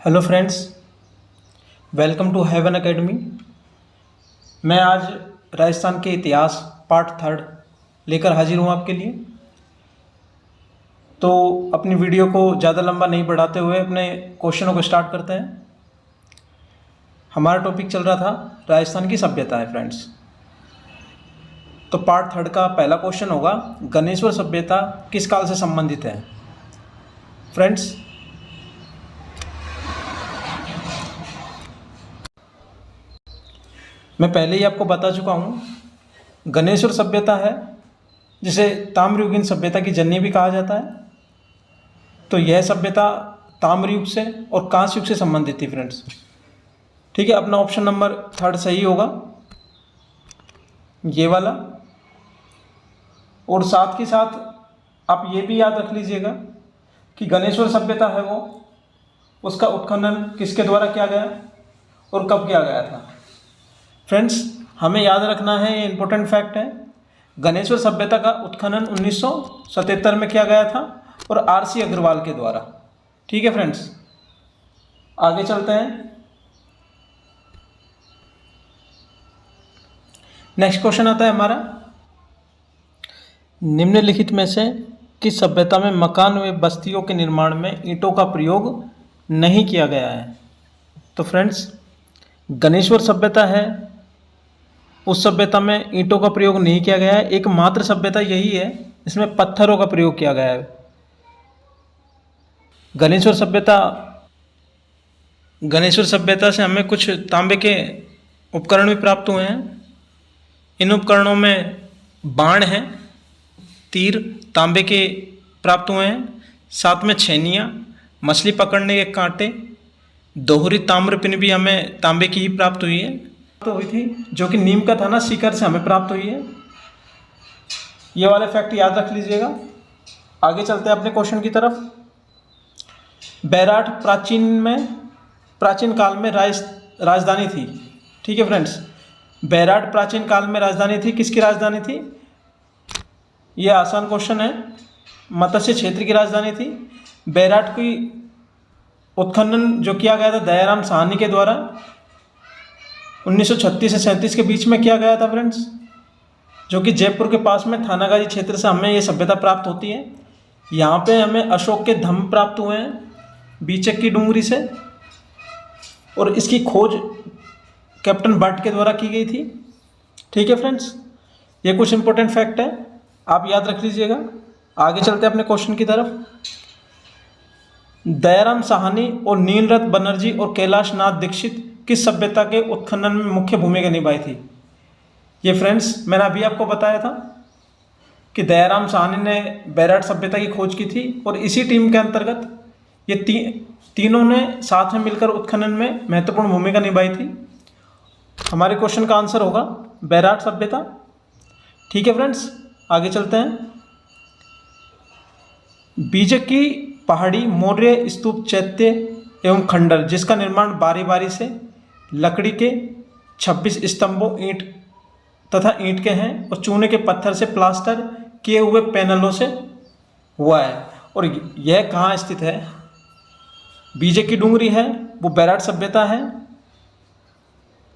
Hello friends, welcome to Heaven Academy. मैं आज राजस्थान के इतिहास पार्ट थर्ड लेकर हाजिर हूँ आपके लिए। तो अपनी वीडियो को ज़्यादा लंबा नहीं बढ़ाते हुए अपने क्वेश्चनों को स्टार्ट करते हैं। हमारा टॉपिक चल रहा था राजस्थान की सभ्यता है फ्रेंड्स। तो पार्ट थर्ड का पहला क्वेश्चन होगा, गणेश्वर सभ्यता किस काल से संबंधित है। फ्रेंड्स, मैं पहले ही आपको बता चुका हूँ, गणेश्वर सभ्यता है जिसे ताम्रयुगीन सभ्यता की जननी भी कहा जाता है। तो यह सभ्यता ताम्र युग से और कांस्य युग से संबंधित थी फ्रेंड्स। ठीक है, अपना ऑप्शन नंबर थर्ड सही होगा, ये वाला। और साथ के साथ आप ये भी याद रख लीजिएगा कि गणेश्वर सभ्यता है वो, उसका उत्खनन किसके द्वारा किया गया और कब किया गया था। फ्रेंड्स, हमें याद रखना है, ये इंपॉर्टेंट फैक्ट है, गणेश्वर सभ्यता का उत्खनन 1977 में किया गया था और आर.सी. अग्रवाल के द्वारा। ठीक है फ्रेंड्स, आगे चलते हैं। नेक्स्ट क्वेश्चन आता है हमारा, निम्नलिखित में से किस सभ्यता में मकान व बस्तियों के निर्माण में ईंटों का प्रयोग नहीं किया गया है। तो फ्रेंड्स, गणेश्वर सभ्यता है, उस सभ्यता में ईंटों का प्रयोग नहीं किया गया है। एकमात्र सभ्यता यही है इसमें पत्थरों का प्रयोग किया गया है। गणेश्वर सभ्यता से हमें कुछ तांबे के उपकरण भी प्राप्त हुए हैं। इन उपकरणों में बाण हैं, तीर तांबे के प्राप्त हुए हैं, साथ में छेनियाँ, मछली पकड़ने के कांटे, दोहरी ताम्र पिन भी हमें तांबे की ही प्राप्त हुई है, तो हुई थी, जो कि नीम का थाना सीकर से हमें प्राप्त हुई है। ये वाले फैक्ट याद रख लीजिएगा। आगे चलते हैं अपने क्वेश्चन की तरफ। बैराट प्राचीन काल में राजधानी थी। ठीक है फ्रेंड्स, बैराट प्राचीन काल में राजधानी थी। किसकी राजधानी थी? ये आसान क्वेश्चन है। मत्स्य क्षेत्र की राजधानी थी। बैराट की उत्खनन जो किया गया था दयाराम साहनी के द्वारा 1936 से 37 के बीच में किया गया था फ्रेंड्स, जो कि जयपुर के पास में थानागाजी क्षेत्र से हमें ये सभ्यता प्राप्त होती है। यहाँ पे हमें अशोक के धम्म प्राप्त हुए हैं बीचक की डूंगरी से, और इसकी खोज कैप्टन भट्ट के द्वारा की गई थी। ठीक है फ्रेंड्स, ये कुछ इंपॉर्टेंट फैक्ट है, आप याद रख लीजिएगा। आगे चलते हैं अपने क्वेश्चन की तरफ। दयाराम साहनी और नीलरत्न बनर्जी और कैलाश नाथ दीक्षित किस सभ्यता के उत्खनन में मुख्य भूमिका निभाई थी। ये फ्रेंड्स, मैंने अभी आपको बताया था कि दयाराम साहनी ने बैराट सभ्यता की खोज की थी और इसी टीम के अंतर्गत ये तीनों ने साथ में मिलकर उत्खनन में महत्वपूर्ण भूमिका निभाई थी। हमारे क्वेश्चन का आंसर होगा बैराट सभ्यता। ठीक है फ्रेंड्स, आगे चलते हैं। बीजक की पहाड़ी मौर्य स्तूप चैत्य एवं खंडर, जिसका निर्माण बारी बारी से लकड़ी के 26 स्तंभों ईंट के हैं और चूने के पत्थर से प्लास्टर किए हुए पैनलों से हुआ है। और यह कहाँ स्थित है? बीजक की डूंगरी है, वो बैराट सभ्यता है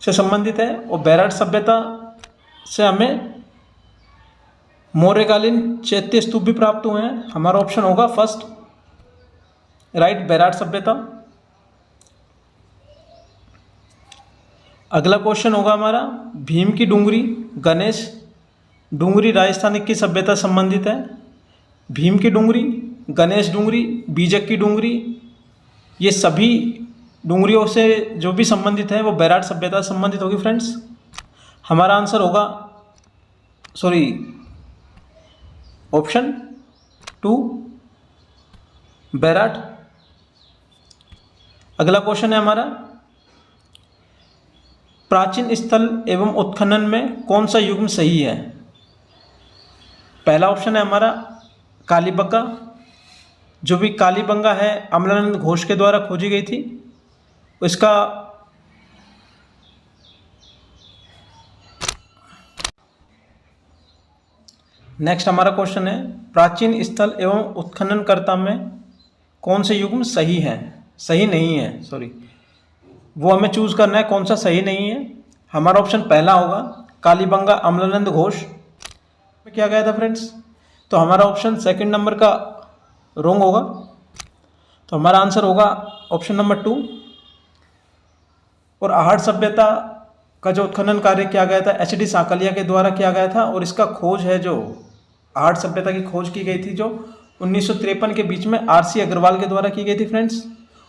से संबंधित है। और बैराट सभ्यता से हमें मौर्यकालीन चैत्य स्तूप भी प्राप्त हुए हैं। हमारा ऑप्शन होगा फर्स्ट राइट, बैराट सभ्यता। अगला क्वेश्चन होगा हमारा, भीम की डूंगरी, गणेश डूंगरी राजस्थान की सभ्यता संबंधित है। भीम की डूंगरी, गणेश डूंगरी, बीजक की डूंगरी, ये सभी डूंगरियों से जो भी संबंधित है वो बैराट सभ्यता से संबंधित होगी फ्रेंड्स। हमारा आंसर होगा ऑप्शन 2 बैराट। अगला क्वेश्चन है हमारा, प्राचीन स्थल एवं उत्खनन में कौन सा युग्म सही है। पहला ऑप्शन है हमारा कालीबंगा, जो भी कालीबंगा है अमलानंद घोष के द्वारा खोजी गई थी। इसका नेक्स्ट हमारा क्वेश्चन है, प्राचीन स्थल एवं उत्खननकर्ता में कौन से युग्म सही हैं। सही नहीं है, सॉरी, वो हमें चूज करना है कौन सा सही नहीं है। हमारा ऑप्शन पहला होगा कालीबंगा अमलानंद घोष में क्या गया था फ्रेंड्स, तो हमारा ऑप्शन सेकंड नंबर का रॉन्ग होगा। तो हमारा आंसर होगा ऑप्शन नंबर 2। और आहट सभ्यता का जो उत्खनन कार्य किया गया था एच डी सांकलिया के द्वारा किया गया था, और इसका खोज है जो आहट सभ्यता की खोज की गई थी जो 1953 के बीच में आर.सी. अग्रवाल के द्वारा की गई थी फ्रेंड्स।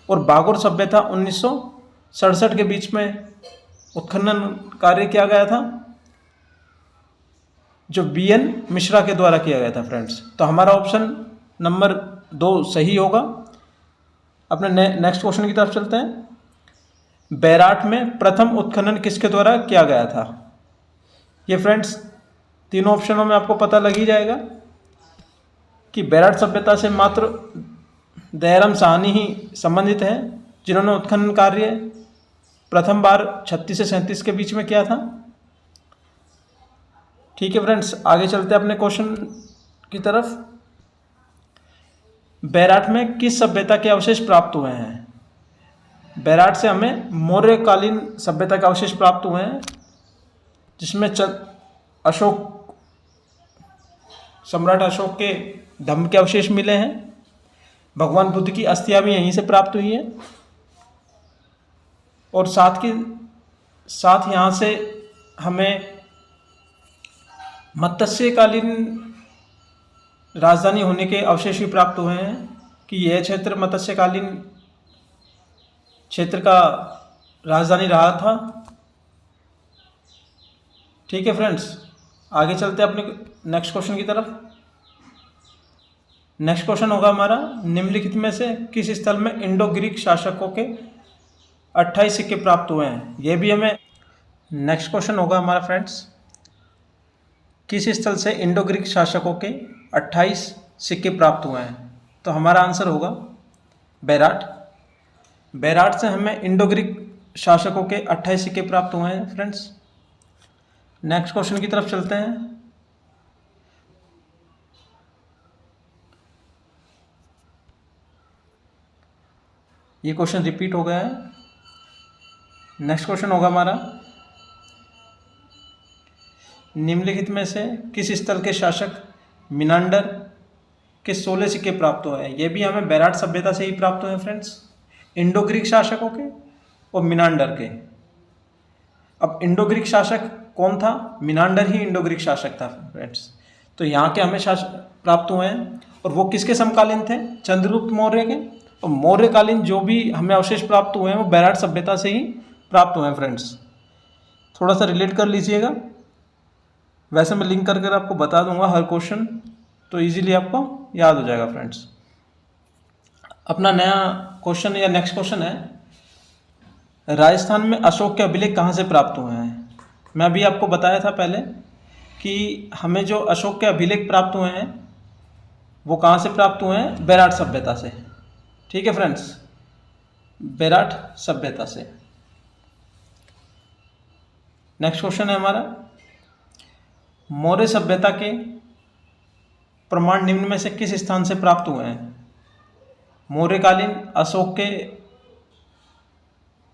और बागोर सभ्यता 1967 के बीच में उत्खनन कार्य किया गया था जो बी.एन. मिश्रा के द्वारा किया गया था फ्रेंड्स। तो हमारा ऑप्शन नंबर 2 सही होगा। अपने नेक्स्ट क्वेश्चन की तरफ चलते हैं। बैराट में प्रथम उत्खनन किसके द्वारा किया गया था? ये फ्रेंड्स तीनों ऑप्शनों में आपको पता लग ही जाएगा कि बैराट सभ्यता से मात्र दयाराम साहनी ही संबंधित है जिन्होंने उत्खनन कार्य प्रथम बार 36 से 37 के बीच में किया था। ठीक है फ्रेंड्स, आगे चलते हैं अपने क्वेश्चन की तरफ। बैराट में किस सभ्यता के अवशेष प्राप्त हुए हैं? बैराट से हमें मौर्यकालीन सभ्यता के अवशेष प्राप्त हुए हैं जिसमें अशोक सम्राट अशोक के दम के अवशेष मिले हैं। भगवान बुद्ध की अस्थियां भी यहीं से प्राप्त हुई हैं और साथ यहाँ से हमें मत्स्यकालीन राजधानी होने के अवशेष भी प्राप्त हुए हैं कि यह क्षेत्र मत्स्यकालीन क्षेत्र का राजधानी रहा था। ठीक है फ्रेंड्स, आगे चलते हैं अपने नेक्स्ट क्वेश्चन की तरफ। नेक्स्ट क्वेश्चन होगा हमारा, निम्नलिखित में से किस स्थल में इंडो ग्रीक शासकों के 28 सिक्के प्राप्त हुए हैं? यह भी हमें नेक्स्ट क्वेश्चन होगा हमारा फ्रेंड्स, किस स्थल से इंडो ग्रीक शासकों के 28 सिक्के प्राप्त हुए हैं? तो हमारा आंसर होगा बैराट। बैराट से हमें इंडो ग्रीक शासकों के 28 सिक्के प्राप्त हुए हैं फ्रेंड्स। नेक्स्ट क्वेश्चन की तरफ चलते हैं। ये क्वेश्चन रिपीट हो गया है। नेक्स्ट क्वेश्चन होगा हमारा, निम्नलिखित में से किस स्थल के शासक मिनांडर के 16 सिक्के प्राप्त हुए हैं? ये भी हमें बैराट सभ्यता से ही प्राप्त हुए हैं फ्रेंड्स, इंडो ग्रीक शासकों के और मिनांडर के। अब इंडो ग्रीक शासक कौन था? मिनांडर ही इंडो ग्रीक शासक था फ्रेंड्स। तो यहाँ के हमें शासक प्राप्त हुए हैं और वो किसके समकालीन थे? चंद्रगुप्त मौर्य के। और मौर्यकालीन जो भी हमें अवशेष प्राप्त हुए हैं वो बैराट सभ्यता से ही प्राप्त हुए हैं फ्रेंड्स। थोड़ा सा रिलेट कर लीजिएगा, वैसे मैं लिंक करके आपको बता दूंगा हर क्वेश्चन, तो इजीली आपको याद हो जाएगा फ्रेंड्स। अपना नया क्वेश्चन या नेक्स्ट क्वेश्चन है, राजस्थान में अशोक के अभिलेख कहाँ से प्राप्त हुए हैं? मैं अभी आपको बताया था पहले कि हमें जो अशोक के अभिलेख प्राप्त हुए हैं वो कहाँ से प्राप्त हुए हैं? बैराट सभ्यता से। ठीक है फ्रेंड्स, बैराट सभ्यता से। नेक्स्ट क्वेश्चन है हमारा, मौर्य सभ्यता के प्रमाण निम्न में से किस स्थान से प्राप्त हुए हैं? मौर्यकालीन अशोक के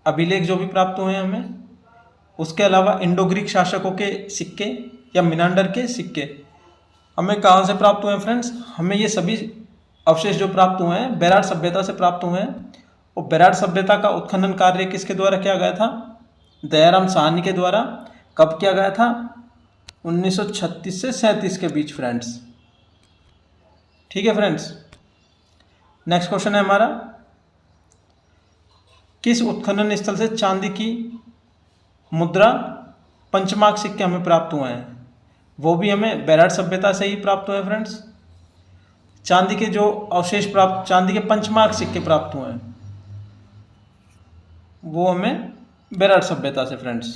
अभिलेख जो भी प्राप्त हुए हैं हमें, उसके अलावा इंडो ग्रीक शासकों के सिक्के या मिनांडर के सिक्के हमें कहाँ से प्राप्त हुए हैं फ्रेंड्स? हमें ये सभी अवशेष जो प्राप्त हुए हैं बैराट सभ्यता से प्राप्त हुए हैं। और बैराट सभ्यता का उत्खनन कार्य किसके द्वारा किया गया था? दयाराम साहनी के द्वारा। कब किया गया था? 1936 से 37 के बीच फ्रेंड्स। ठीक है फ्रेंड्स, नेक्स्ट क्वेश्चन है हमारा, किस उत्खनन स्थल से चांदी की मुद्रा पंचमार्क सिक्के हमें प्राप्त हुए हैं? वो भी हमें बैराट सभ्यता से ही प्राप्त हुए फ्रेंड्स। चांदी के जो अवशेष प्राप्त, चांदी के पंचमार्क सिक्के प्राप्त हुए हैं वो हमें बैराट सभ्यता से फ्रेंड्स।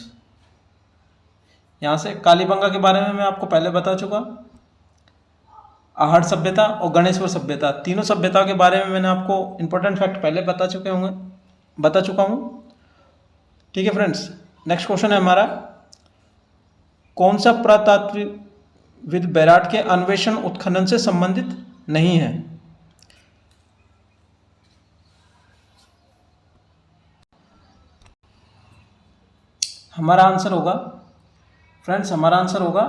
यहाँ से कालीबंगा के बारे में मैं आपको पहले बता चुका, आहट सभ्यता और गणेश्वर सभ्यता, तीनों सभ्यताओं के बारे में मैंने आपको इंपॉर्टेंट फैक्ट पहले बता चुका हूँ। ठीक है फ्रेंड्स, नेक्स्ट क्वेश्चन है हमारा, कौन सा पुरातात्विक बैराट के अन्वेषण उत्खनन से संबंधित नहीं है? हमारा आंसर होगा फ्रेंड्स, हमारा आंसर होगा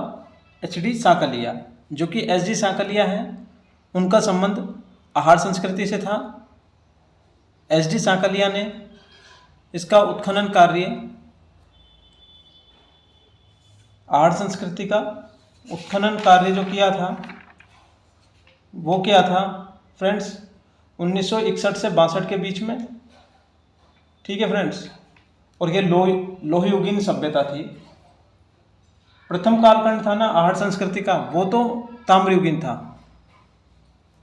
एच.डी. सांकलिया, जो कि एच.डी. सांकलिया है, उनका संबंध आहार संस्कृति से था। एच.डी. सांकलिया ने इसका उत्खनन कार्य, आहार संस्कृति का उत्खनन कार्य जो किया था वो क्या था फ्रेंड्स, 1961 से 62 के बीच में। ठीक है फ्रेंड्स, और ये लोहयुगीन सभ्यता थी। प्रथम कालखंड था ना आहार संस्कृति का, वो तो ताम्रयुगीन था,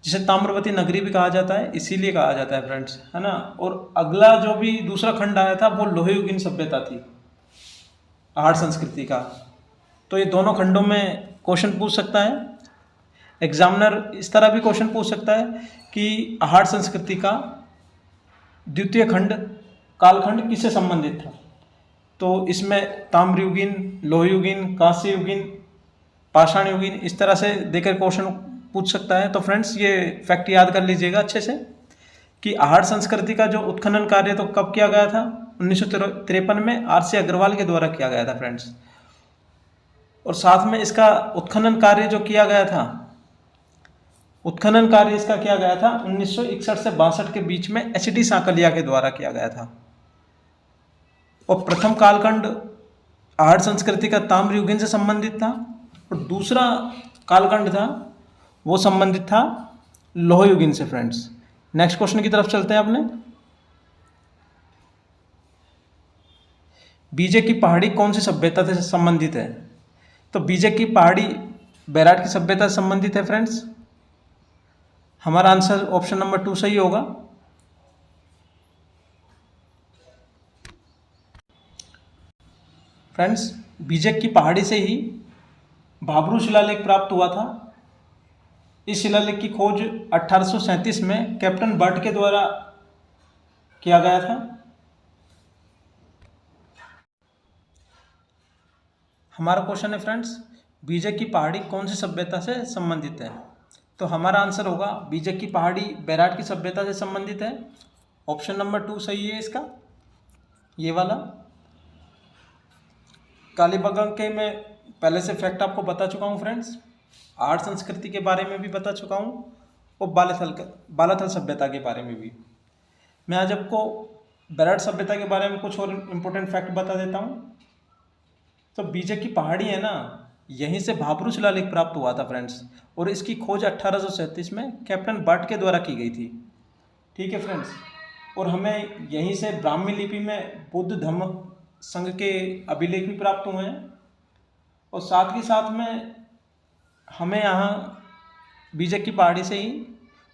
जिसे ताम्रवती नगरी भी कहा जाता है, इसीलिए कहा जाता है फ्रेंड्स, है ना। और अगला जो भी दूसरा खंड आया था वो लोहयुगीन सभ्यता थी आहार संस्कृति का। तो ये दोनों खंडों में क्वेश्चन पूछ सकता है एग्जामिनर। इस तरह भी क्वेश्चन पूछ सकता है कि आहार संस्कृति का द्वितीय खंड कालखंड किससे संबंधित था। तो इसमें ताम्रयुगीन, लोहयुगीन, कांस्ययुगीन, पाषाणयुगीन, इस तरह से देकर क्वेश्चन पूछ सकता है। तो फ्रेंड्स ये फैक्ट याद कर लीजिएगा अच्छे से कि आहार संस्कृति का जो उत्खनन कार्य तो कब किया गया था, 1953 में R.C. अग्रवाल के द्वारा किया गया था फ्रेंड्स। और साथ में इसका उत्खनन कार्य जो किया गया था, उत्खनन कार्य इसका किया गया था 1961 से 62 के बीच में एच.डी. सांकलिया के द्वारा किया गया था। और प्रथम कालखंड आहार संस्कृति का ताम्रयुगीन से संबंधित था, और दूसरा कालखंड था वो संबंधित था लोहयुगीन से फ्रेंड्स। नेक्स्ट क्वेश्चन की तरफ चलते हैं अपने। बीजे की पहाड़ी कौन सी सभ्यता से संबंधित है? तो बीजे की पहाड़ी बैराट की सभ्यता से संबंधित है फ्रेंड्स। हमारा आंसर ऑप्शन नंबर 2 सही होगा। फ्रेंड्स, बीजक की पहाड़ी से ही भाबरू शिलालेख प्राप्त हुआ था। इस शिलालेख की खोज 1837 में कैप्टन बर्ट के द्वारा किया गया था। हमारा क्वेश्चन है फ्रेंड्स, बीजक की पहाड़ी कौन सी सभ्यता से संबंधित है? तो हमारा आंसर होगा बीजक की पहाड़ी बैराट की सभ्यता से संबंधित है। ऑप्शन नंबर 2 सही है इसका, ये वाला। कालीबंगा के मैं पहले से फैक्ट आपको बता चुका हूँ फ्रेंड्स, आर्ट संस्कृति के बारे में भी बता चुका हूँ, और बालाथल सभ्यता के बारे में भी। मैं आज आपको बैराट सभ्यता के बारे में कुछ और इम्पोर्टेंट फैक्ट बता देता हूँ। तो बीजक की पहाड़ी है ना, यहीं से भाबरू शिलालेख प्राप्त हुआ था फ्रेंड्स, और इसकी खोज 1837 में कैप्टन बर्ट के द्वारा की गई थी। ठीक है फ्रेंड्स, और हमें यहीं से ब्राह्मी लिपि में बुद्ध धम्म संघ के अभिलेख भी प्राप्त हुए हैं, और साथ ही साथ में हमें यहाँ बीजक की पहाड़ी से ही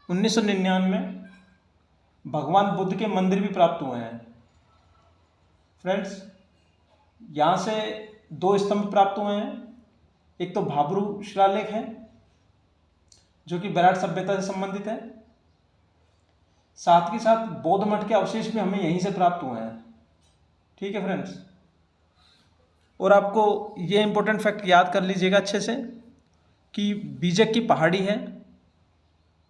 1999 में भगवान बुद्ध के मंदिर भी प्राप्त हुए हैं फ्रेंड्स। यहाँ से 2 स्तंभ प्राप्त हुए हैं, एक तो भाबरू शिलालेख है जो कि बैराट सभ्यता से संबंधित है, साथ ही साथ बौद्ध मठ के अवशेष भी हमें यहीं से प्राप्त हुए हैं। ठीक है फ्रेंड्स, और आपको ये इंपॉर्टेंट फैक्ट याद कर लीजिएगा अच्छे से कि बीजक की पहाड़ी है,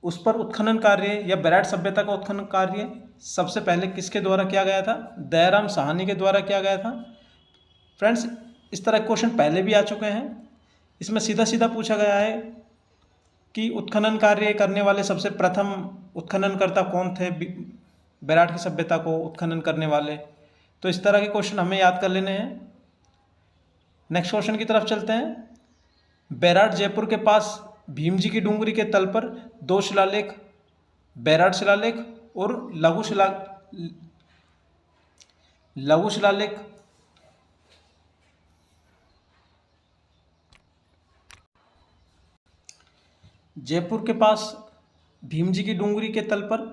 उस पर उत्खनन कार्य या बैराट सभ्यता का उत्खनन कार्य सबसे पहले किसके द्वारा किया गया था? दयाराम साहनी के द्वारा किया गया था फ्रेंड्स। इस तरह क्वेश्चन पहले भी आ चुके हैं, इसमें सीधा सीधा पूछा गया है कि उत्खनन कार्य करने वाले सबसे प्रथम उत्खननकर्ता कौन थे बैराट की सभ्यता को उत्खनन करने वाले। तो इस तरह के क्वेश्चन हमें याद कर लेने हैं। नेक्स्ट क्वेश्चन की तरफ चलते हैं। बैराट जयपुर के पास भीम जी की डूंगरी के तल पर 2 शिलालेख, बैराट शिलालेख और लघु शिलालेख जयपुर के पास भीम जी की डूंगरी के तल पर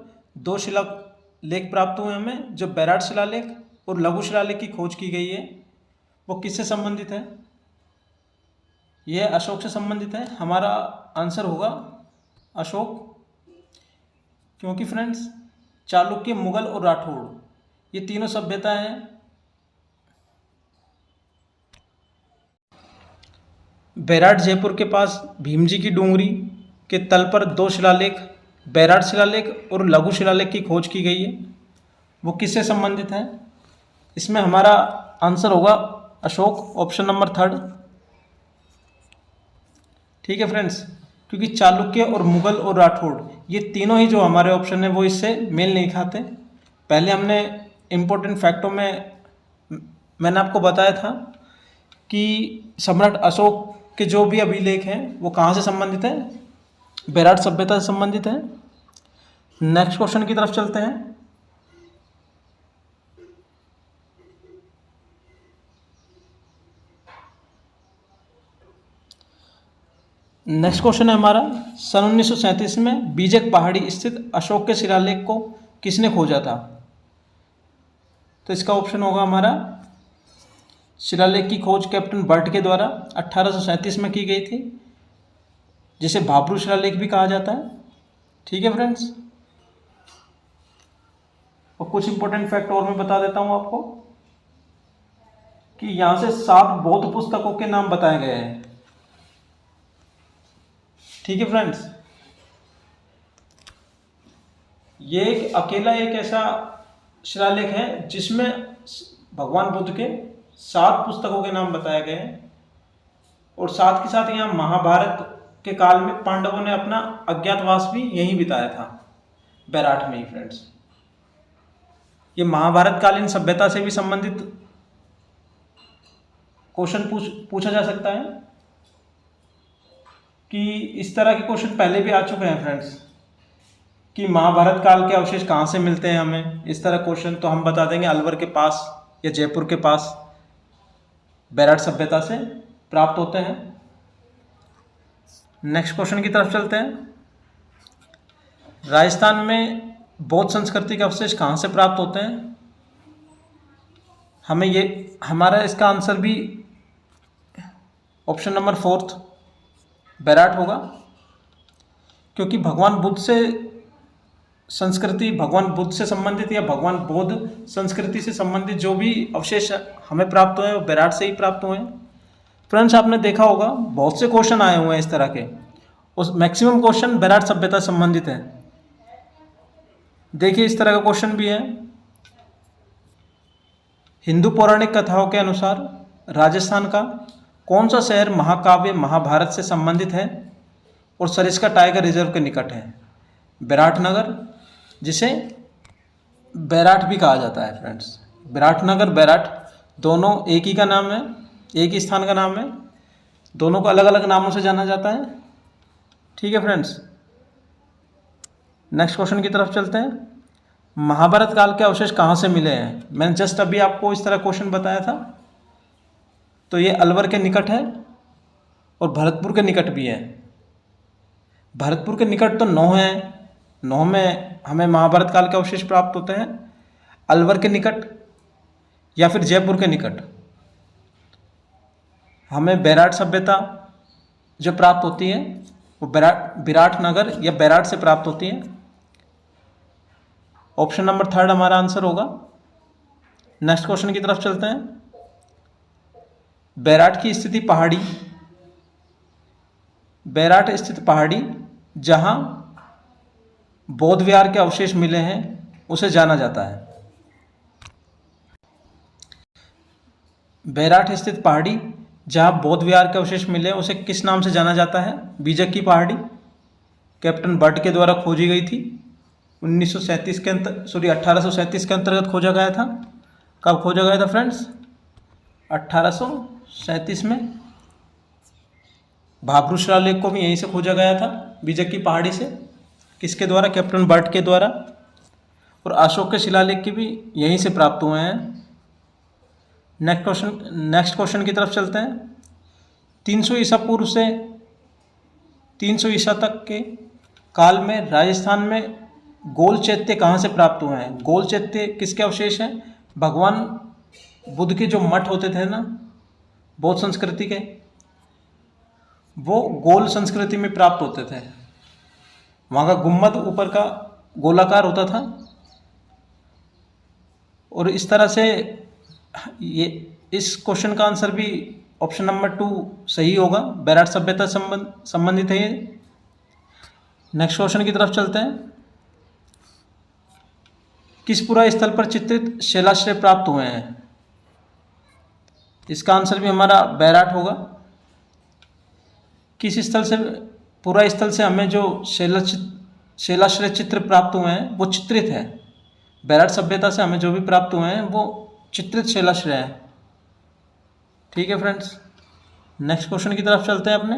2 शिलालेख प्राप्त हुए हमें, जो बैराट शिलालेख और लघु शिलालेख की खोज की गई है। वो किससे संबंधित है? यह अशोक से संबंधित है। हमारा आंसर होगा अशोक, क्योंकि फ्रेंड्स चालुक्य, मुगल और राठौड़ ये तीनों सभ्यता हैं बैराट जयपुर के पास भीम जी की डूंगरी के तल पर 2 शिलालेख, बैराट शिलालेख और लघु शिलालेख की खोज की गई है। वो किससे संबंधित है? इसमें हमारा आंसर होगा अशोक, ऑप्शन नंबर थर्ड। ठीक है फ्रेंड्स, क्योंकि चालुक्य और मुगल और राठौड़ ये तीनों ही जो हमारे ऑप्शन है वो इससे मेल नहीं खाते। पहले हमने इम्पोर्टेंट फैक्टों में मैंने आपको बताया था कि सम्राट अशोक के जो भी अभिलेख हैं वो कहाँ से संबंधित है, बेराट सभ्यता से संबंधित है। नेक्स्ट क्वेश्चन की तरफ चलते हैं। नेक्स्ट क्वेश्चन है हमारा, सन 1937 में बीजक पहाड़ी स्थित अशोक के शिलालेख को किसने खोजा था? तो इसका ऑप्शन होगा हमारा, शिलालेख की खोज कैप्टन बर्ट के द्वारा 1837 में की गई थी, जिसे भाब्रू शिलालेख भी कहा जाता है। ठीक है फ्रेंड्स, और कुछ इंपॉर्टेंट फैक्ट और मैं बता देता हूं आपको कि यहां से 7 बौद्ध पुस्तकों के नाम बताए गए हैं। ठीक है फ्रेंड्स, ये एक अकेला एक ऐसा शिलालेख है जिसमें भगवान बुद्ध के 7 पुस्तकों के नाम बताए गए हैं, और साथ के साथ यहाँ महाभारत के काल में पांडवों ने अपना अज्ञातवास भी यहीं बिताया था, बैराठ में ही। फ्रेंड्स, ये महाभारत कालीन सभ्यता से भी संबंधित क्वेश्चन पूछा जा सकता है कि इस तरह के क्वेश्चन पहले भी आ चुके हैं फ्रेंड्स, कि महाभारत काल के अवशेष कहाँ से मिलते हैं हमें, इस तरह क्वेश्चन। तो हम बता देंगे अलवर के पास या जयपुर के पास बैराठ सभ्यता से प्राप्त होते हैं। नेक्स्ट क्वेश्चन की तरफ चलते हैं। राजस्थान में बौद्ध संस्कृति के अवशेष कहाँ से प्राप्त होते हैं? हमें ये हमारा इसका आंसर भी ऑप्शन नंबर 4 बैराठ होगा, क्योंकि भगवान बुद्ध से संस्कृति, भगवान बुद्ध से संबंधित या भगवान बौद्ध संस्कृति से संबंधित जो भी अवशेष हमें प्राप्त हुए हैं वो बैराठ से ही प्राप्त हुए हैं। फ्रेंड्स, आपने देखा होगा बहुत से क्वेश्चन आए हुए हैं इस तरह के, उस मैक्सिमम क्वेश्चन बैराठ सभ्यता से संबंधित है। देखिए, इस तरह का क्वेश्चन भी है, हिंदू पौराणिक कथाओं के अनुसार राजस्थान का कौन सा शहर महाकाव्य महाभारत से संबंधित है और सरिस्का टाइगर रिजर्व के निकट है? बैराठ नगर, जिसे बैराठ भी कहा जाता है। फ्रेंड्स, बैराठ नगर, बैराठ दोनों एक ही का नाम है, एक ही स्थान का नाम है, दोनों को अलग अलग नामों से जाना जाता है। ठीक है फ्रेंड्स, नेक्स्ट क्वेश्चन की तरफ चलते हैं। महाभारत काल के अवशेष कहाँ से मिले हैं? मैंने जस्ट अभी आपको इस तरह क्वेश्चन बताया था। तो ये अलवर के निकट है और भरतपुर के निकट भी है। भरतपुर के निकट तो 9 है, 9 में हमें महाभारत काल के अवशेष प्राप्त होते हैं। अलवर के निकट या फिर जयपुर के निकट हमें बैराठ सभ्यता जो प्राप्त होती है वो विराट नगर या बैराठ से प्राप्त होती है। ऑप्शन नंबर 3 हमारा आंसर होगा। नेक्स्ट क्वेश्चन की तरफ चलते हैं। बैराठ की स्थिति पहाड़ी, बैराठ स्थित पहाड़ी जहां बौद्ध विहार के अवशेष मिले हैं उसे जाना जाता है। बैराठ स्थित पहाड़ी जहां बौद्ध विहार के अवशेष मिले हैं उसे किस नाम से जाना जाता है? बीजक की पहाड़ी, कैप्टन बर्ट के द्वारा खोजी गई थी 1837 के अंतर्गत खोजा गया था। कब खोजा गया था फ्रेंड्स? 1837 में। भाब्रू शिलालेख को भी यहीं से खोजा गया था, बीजक की पहाड़ी से। किसके द्वारा? कैप्टन बर्ट के द्वारा। और अशोक के शिलालेख के भी यहीं से प्राप्त हुए हैं। नेक्स्ट क्वेश्चन की तरफ चलते हैं। 300 ईसा पूर्व से 300 ईसा तक के काल में राजस्थान में गोल चैत्य कहाँ से प्राप्त हुए हैं? गोल चैत्य किसके अवशेष हैं? भगवान बुद्ध के जो मठ होते थे ना बौद्ध संस्कृति के, वो गोल संस्कृति में प्राप्त होते थे। वहाँ का गुम्बद ऊपर का गोलाकार होता था। और इस तरह से ये इस क्वेश्चन का आंसर भी ऑप्शन नंबर 2 सही होगा। बैराठ सभ्यता संबंधित है ये। नेक्स्ट क्वेश्चन की तरफ चलते हैं। किस पुरा स्थल पर चित्रित शिलाश्रय प्राप्त हुए हैं? इसका आंसर भी हमारा बैराट होगा। किस स्थल से, पूरा स्थल से हमें जो शैलाश्रय चित्र प्राप्त हुए हैं वो चित्रित है। बैराट सभ्यता से हमें जो भी प्राप्त हुए हैं वो चित्रित शैलाश्रय है। ठीक है फ्रेंड्स, नेक्स्ट क्वेश्चन की तरफ चलते हैं अपने।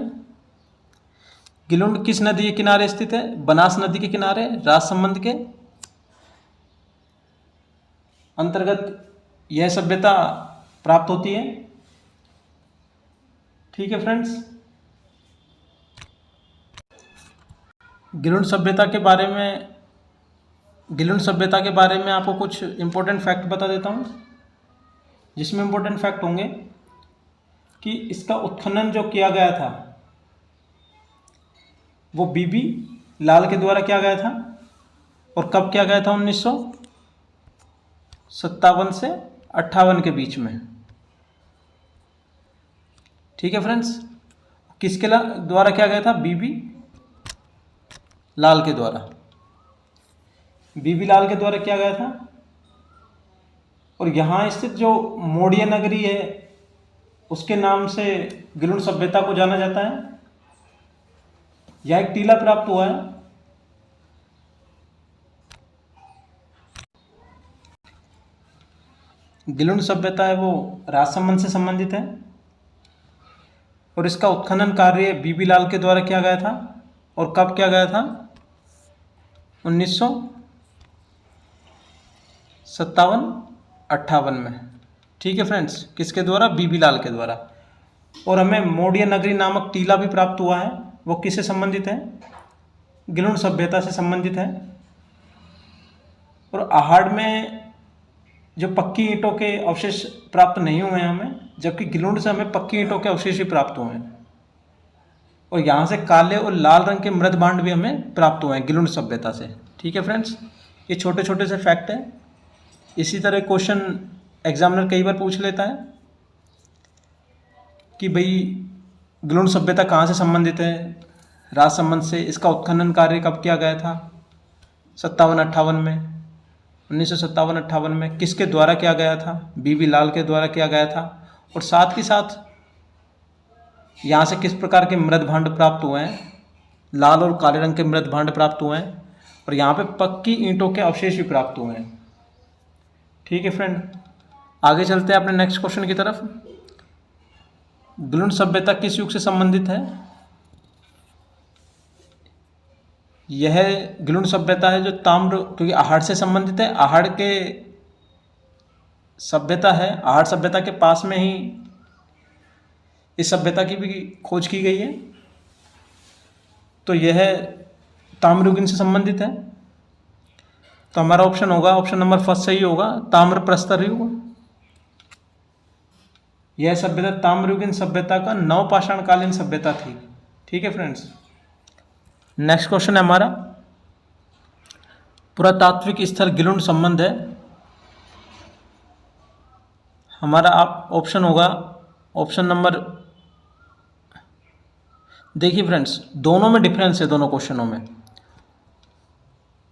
गिलुंड किस नदी के किनारे स्थित है? बनास नदी के किनारे, राजसमंद के अंतर्गत यह सभ्यता प्राप्त होती है। ठीक है फ्रेंड्स, गिलुंड सभ्यता के बारे में आपको कुछ इंपॉर्टेंट फैक्ट बता देता हूँ, जिसमें इंपॉर्टेंट फैक्ट होंगे कि इसका उत्खनन जो किया गया था वो बीबी लाल के द्वारा किया गया था। और कब किया गया था? 1957 से 58 के बीच में। ठीक है फ्रेंड्स, किसके द्वारा किया गया था? बीबी लाल के द्वारा। बीबी लाल के द्वारा किया गया था। और यहाँ स्थित जो मोडिया नगरी है उसके नाम से गिलुंड सभ्यता को जाना जाता है। यह एक टीला प्राप्त हुआ है। गिलुंड सभ्यता है वो राजसमंद से संबंधित है और इसका उत्खनन कार्य बीबी लाल के द्वारा किया गया था। और कब किया गया था? 1957-58 में। ठीक है फ्रेंड्स, किसके द्वारा? बीबी लाल के द्वारा। और हमें मोडिया नगरी नामक टीला भी प्राप्त हुआ है। वो किससे संबंधित है? गिलुंड सभ्यता से संबंधित है। और आहड़ में जो पक्की ईंटों के अवशेष प्राप्त नहीं हुए हैं हमें, जबकि गिलुंड से हमें पक्की ईंटों के अवशेष भी प्राप्त हुए हैं। और यहाँ से काले और लाल रंग के मृद भांड भी हमें प्राप्त हुए हैं गिलुंड सभ्यता से। ठीक है फ्रेंड्स, ये छोटे छोटे से फैक्ट हैं। इसी तरह क्वेश्चन एग्जामिनर कई बार पूछ लेता है कि भाई गिलुंड सभ्यता कहाँ से संबंधित है? राजसमंद से। इसका उत्खनन कार्य कब किया गया था? 57-58 में। 1957-58 में। किसके द्वारा किया गया था? बीबी लाल के द्वारा किया गया था। और साथ ही साथ यहाँ से किस प्रकार के मृद भांड प्राप्त हुए हैं? लाल और काले रंग के मृद भांड प्राप्त हुए हैं। और यहाँ पे पक्की ईंटों के अवशेष भी प्राप्त हुए हैं। ठीक है फ्रेंड, आगे चलते हैं अपने नेक्स्ट क्वेश्चन की तरफ। गिलुंड सभ्यता किस युग से संबंधित है? यह गिलुंड सभ्यता है जो ताम्र, क्योंकि आहड़ से संबंधित है, आहड़ के सभ्यता है। आहड़ सभ्यता के पास में ही इस सभ्यता की भी खोज की गई है। तो यह ताम्रयुगीन से संबंधित है। तो हमारा ऑप्शन होगा, ऑप्शन नंबर फर्स्ट सही होगा, ताम्र प्रस्तर युग। यह सभ्यता ताम्रयुगीन सभ्यता का नवपाषाणकालीन सभ्यता थी। ठीक है फ्रेंड्स, नेक्स्ट क्वेश्चन है हमारा, पुरातात्विक स्थल गिलुंड संबंध है। हमारा आप ऑप्शन होगा ऑप्शन नंबर, देखिए फ्रेंड्स दोनों में डिफरेंस है, दोनों क्वेश्चनों में।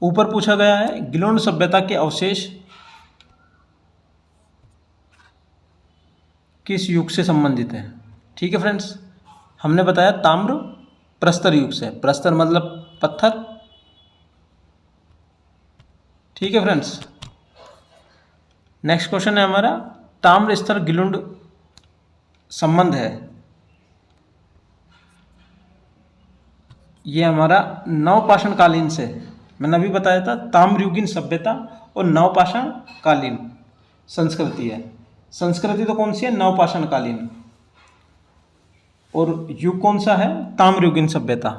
ऊपर पूछा गया है गिलुंड सभ्यता के अवशेष किस युग से संबंधित है। ठीक है फ्रेंड्स, हमने बताया ताम्र प्रस्तर युग से। प्रस्तर मतलब पत्थर। ठीक है फ्रेंड्स, नेक्स्ट क्वेश्चन है हमारा, ताम्र स्तर गिलुंड संबंध है। ये हमारा नवपाषाण कालीन से, मैंने अभी बताया था ताम्रयुगीन सभ्यता और नवपाषाण कालीन संस्कृति है। संस्कृति तो कौन सी है? नवपाषाण कालीन। और युग कौन सा है? ताम्रयुगीन सभ्यता।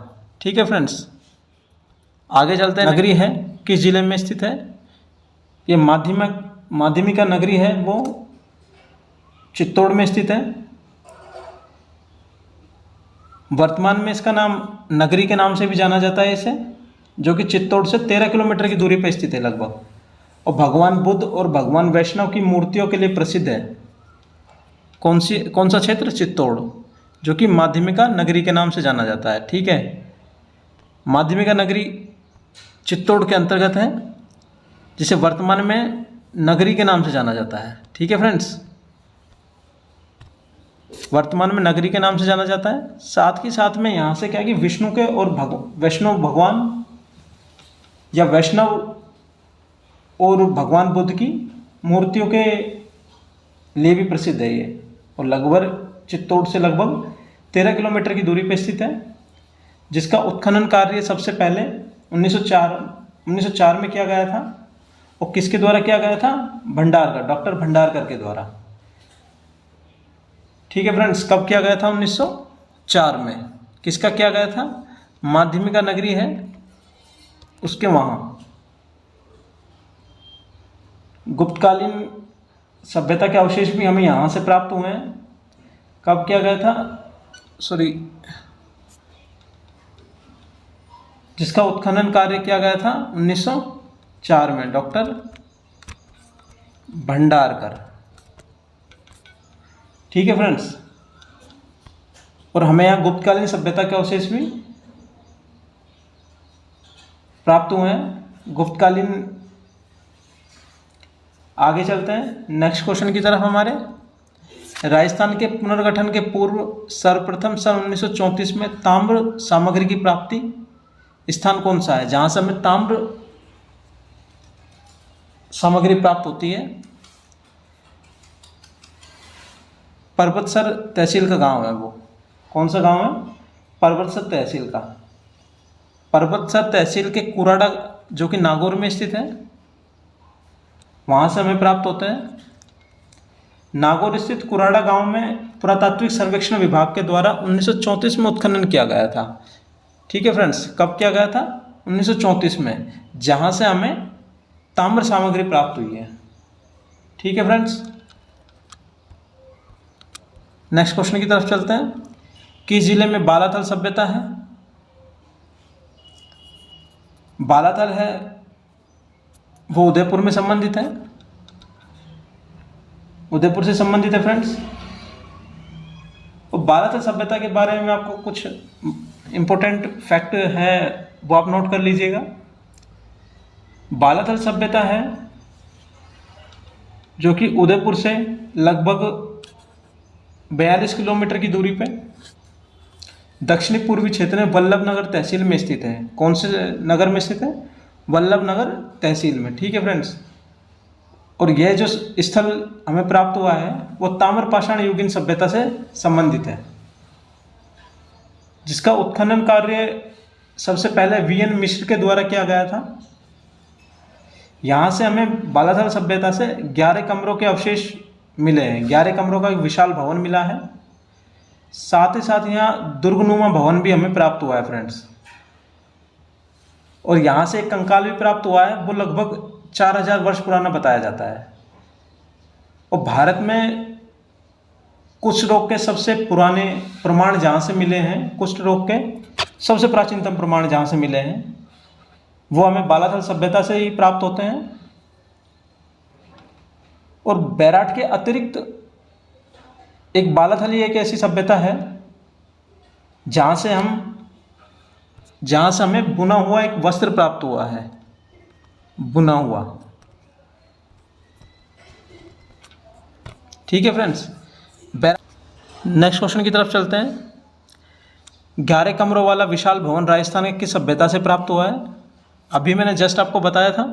ठीक है फ्रेंड्स, आगे चलते हैं। नगरी है किस जिले में स्थित है? ये माध्यमिका नगरी है, वो चित्तौड़ में स्थित है। वर्तमान में इसका नाम नगरी के नाम से भी जाना जाता है इसे, जो कि चित्तौड़ से 13 किलोमीटर की दूरी पर स्थित है लगभग। और भगवान बुद्ध और भगवान वैष्णव की मूर्तियों के लिए प्रसिद्ध है। कौन सा क्षेत्र? चित्तौड़, जो कि माध्यमिका नगरी के नाम से जाना जाता है। ठीक है, माध्यमिका नगरी चित्तौड़ के अंतर्गत है, जिसे वर्तमान में नगरी के नाम से जाना जाता है। ठीक है फ्रेंड्स, वर्तमान में नगरी के नाम से जाना जाता है। साथ ही साथ में यहाँ से क्या है कि विष्णु के और वैष्णव भगवान या वैष्णव और भगवान बुद्ध की मूर्तियों के लिए भी प्रसिद्ध है ये, और लगभग चित्तौड़ से लगभग 13 किलोमीटर की दूरी पर स्थित है, जिसका उत्खनन कार्य सबसे पहले 1904 में किया गया था। और किसके द्वारा किया गया था? भंडारकर, डॉक्टर भंडारकर के द्वारा। ठीक है फ्रेंड्स, कब किया गया था? 1904 में। किसका किया गया था? माध्यमिका नगरी है उसके वहाँ। गुप्तकालीन सभ्यता के अवशेष भी हमें यहाँ से प्राप्त हुए हैं। कब किया गया था? जिसका उत्खनन कार्य किया गया था 1904 में, डॉक्टर भंडारकर। ठीक है फ्रेंड्स, और हमें यहाँ गुप्तकालीन सभ्यता के अवशेष भी प्राप्त हुए हैं। गुप्तकालीन, आगे चलते हैं नेक्स्ट क्वेश्चन की तरफ हमारे। राजस्थान के पुनर्गठन के पूर्व सर्वप्रथम सन 1934 में ताम्र सामग्री की प्राप्ति स्थान कौन सा है, जहां से हमें ताम्र सामग्री प्राप्त होती है? पर्वतसर तहसील का गांव है वो। कौन सा गांव है? पर्वतसर तहसील का। पर्वतसर तहसील के कुराड़ा, जो कि नागौर में स्थित है, वहां से हमें प्राप्त होते हैं। नागौर स्थित कुराड़ा गांव में पुरातात्विक सर्वेक्षण विभाग के द्वारा 1934 में उत्खनन किया गया था। ठीक है फ्रेंड्स, कब किया गया था? 1934 में, जहां से हमें ताम्र सामग्री प्राप्त हुई है। ठीक है फ्रेंड्स, नेक्स्ट क्वेश्चन की तरफ चलते हैं। किस जिले में बालाथल सभ्यता है? बालाथल है वो उदयपुर में संबंधित है, उदयपुर से संबंधित है फ्रेंड्स। और बालाथल सभ्यता के बारे में आपको कुछ इंपॉर्टेंट फैक्ट है वो आप नोट कर लीजिएगा। बालाथल सभ्यता है जो कि उदयपुर से लगभग 42 किलोमीटर की दूरी पे दक्षिणी पूर्वी क्षेत्र में वल्लभनगर तहसील में स्थित है। कौन से नगर में स्थित है? वल्लभनगर तहसील में। ठीक है फ्रेंड्स, और यह जो स्थल हमें प्राप्त हुआ है वो ताम्रपाषाण युगीन सभ्यता से संबंधित है, जिसका उत्खनन कार्य सबसे पहले वीएन मिश्र के द्वारा किया गया था। यहाँ से हमें बालाथल सभ्यता से 11 कमरों के अवशेष मिले हैं। 11 कमरों का एक विशाल भवन मिला है। साथ ही साथ यहाँ दुर्गनुमा भवन भी हमें प्राप्त हुआ है फ्रेंड्स। और यहाँ से एक कंकाल भी प्राप्त हुआ है, वो लगभग 4000 वर्ष पुराना बताया जाता है। और भारत में कुष्ठ रोग के सबसे पुराने प्रमाण जहाँ से मिले हैं, कुष्ठ रोग के सबसे प्राचीनतम प्रमाण जहाँ से मिले हैं, वो हमें बालाथल सभ्यता से ही प्राप्त होते हैं। और बैराट के अतिरिक्त एक बालाथल ही एक ऐसी सभ्यता है जहाँ से हमें बुना हुआ एक वस्त्र प्राप्त हुआ है, बुना हुआ। ठीक है फ्रेंड्स, नेक्स्ट क्वेश्चन की तरफ चलते हैं। 11 कमरों वाला विशाल भवन राजस्थान की सभ्यता से प्राप्त हुआ है। अभी मैंने जस्ट आपको बताया था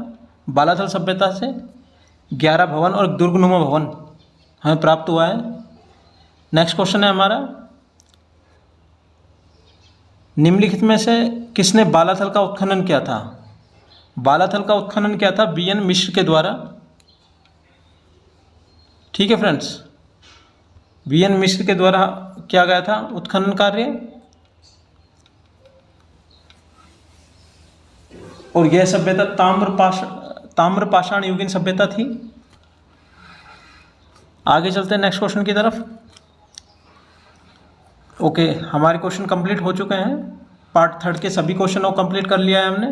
बालाथल सभ्यता से 11 भवन और दुर्गनुमा भवन हमें प्राप्त हुआ है। नेक्स्ट क्वेश्चन है हमारा, निम्नलिखित में से किसने बालाथल का उत्खनन किया था? बालाथल का उत्खनन किया था वीएन मिश्र के द्वारा। ठीक है फ्रेंड्स, वीएन मिश्र के द्वारा किया गया था उत्खनन कार्य। और यह सभ्यता ताम्रपाषाण युगीन सभ्यता थी। आगे चलते हैं नेक्स्ट क्वेश्चन की तरफ। ओके, हमारे क्वेश्चन कंप्लीट हो चुके हैं। पार्ट 3 के सभी क्वेश्चन को कंप्लीट कर लिया है हमने।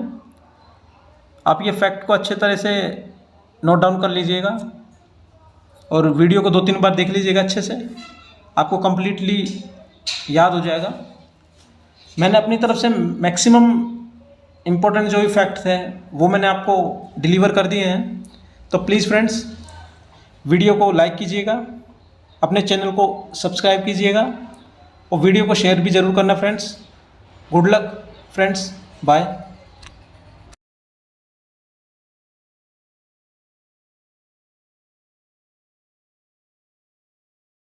आप ये फैक्ट को अच्छे तरह से नोट डाउन कर लीजिएगा और वीडियो को 2-3 बार देख लीजिएगा अच्छे से, आपको कंप्लीटली याद हो जाएगा। मैंने अपनी तरफ से मैक्सिमम इम्पोर्टेंट जो भी फैक्ट थे वो मैंने आपको डिलीवर कर दिए हैं। तो प्लीज़ फ्रेंड्स, वीडियो को लाइक कीजिएगा, अपने चैनल को सब्सक्राइब कीजिएगा और वीडियो को शेयर भी ज़रूर करना friends. Good luck friends, bye.